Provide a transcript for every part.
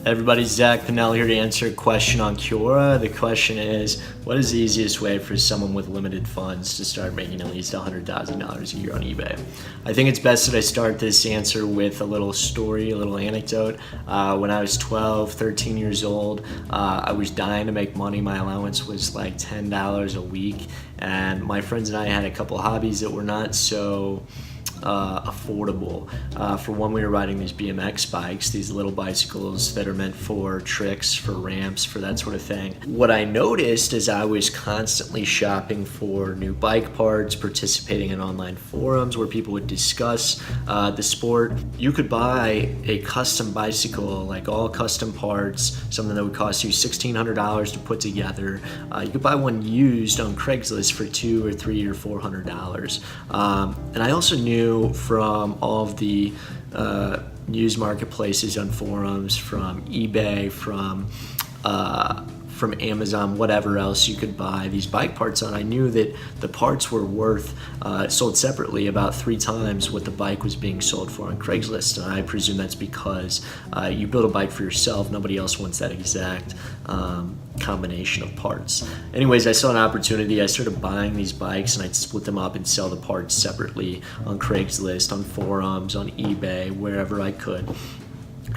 Everybody, Zach Pinnell here to answer a question on Quora. The question is, what is the easiest way for someone with limited funds to start making at least $100,000 a year on eBay? I think it's best that I start this answer with a little story, a little anecdote. When I was 12, 13 years old, I was dying to make money. My allowance was like $10 a week, and my friends and I had a couple hobbies that were not so affordable. For one, we were riding these BMX bikes, these little bicycles that are meant for tricks, for ramps, for that sort of thing. What I noticed is I was constantly shopping for new bike parts, participating in online forums where people would discuss the sport. You could buy a custom bicycle, like all custom parts, something that would cost you $1,600 to put together. You could buy one used on Craigslist for $200 or $300 or $400. And I also knew from all of the news marketplaces on forums, from eBay, from Amazon, whatever else you could buy these bike parts on. I knew that the parts were worth, sold separately, about 3 times what the bike was being sold for on Craigslist. And I presume that's because you build a bike for yourself. Nobody else wants that exact combination of parts. Anyways, I saw an opportunity. I started buying these bikes, and I'd split them up and sell the parts separately on Craigslist, on forums, on eBay, wherever I could.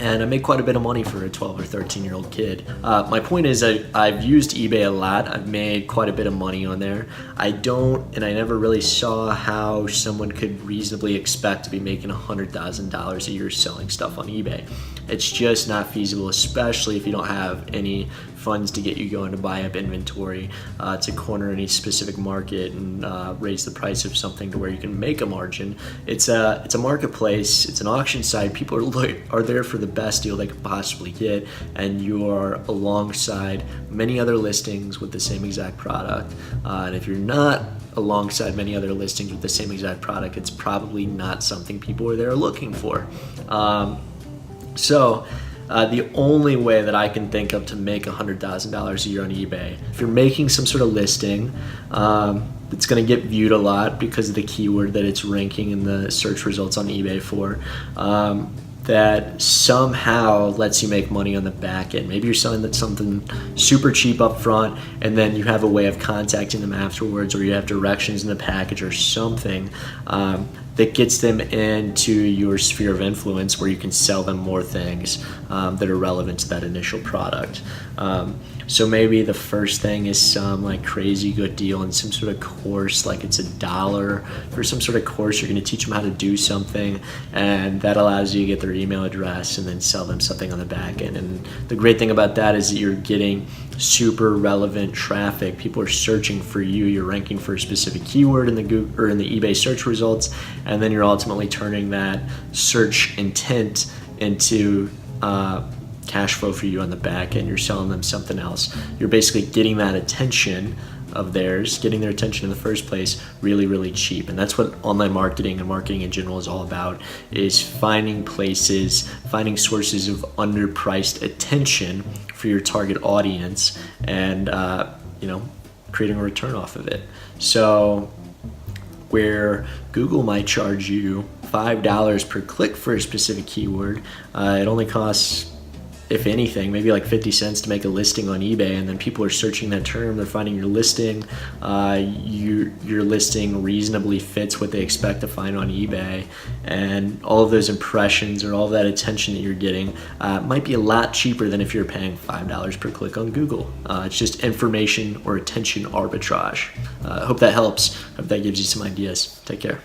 And I made quite a bit of money for a 12 or 13-year-old kid. My point is I've used eBay a lot. I've made quite a bit of money on there. I never really saw how someone could reasonably expect to be making $100,000 a year selling stuff on eBay. It's just not feasible, especially if you don't have any funds to get you going to buy up inventory, to corner any specific market and raise the price of something to where you can make a margin. It's a marketplace, it's an auction site. People are there for the best deal they could possibly get, and you are alongside many other listings with the same exact product. And if you're not alongside many other listings with the same exact product, it's probably not something people are there looking for. So the only way that I can think of to make $100,000 a year on eBay, if you're making some sort of listing, it's going to get viewed a lot because of the keyword that it's ranking in the search results on eBay for, that somehow lets you make money on the back end. Maybe you're selling something super cheap up front, and then you have a way of contacting them afterwards, or you have directions in the package or something that gets them into your sphere of influence where you can sell them more things that are relevant to that initial product. So maybe the first thing is some like crazy good deal in some sort of course, like it's $1 for some sort of course. You're going to teach them how to do something, and that allows you to get their email address and then sell them something on the back end. And the great thing about that is that you're getting super relevant traffic. People are searching for you. You're ranking for a specific keyword in the Google or in the eBay search results, and then you're ultimately turning that search intent into cash flow for you on the back end. You're selling them something else. You're basically getting that attention of theirs, getting their attention in the first place really, really cheap. And that's what online marketing and marketing in general is all about, is finding places, finding sources of underpriced attention for your target audience, and creating a return off of it. So where Google might charge you $5 per click for a specific keyword, it only costs, if anything, maybe like 50 cents to make a listing on eBay, and then people are searching that term, they're finding your listing, your listing reasonably fits what they expect to find on eBay, and all of those impressions or all of that attention that you're getting might be a lot cheaper than if you're paying $5 per click on Google. It's just information or attention arbitrage. I hope that helps. Hope that gives you some ideas. Take care.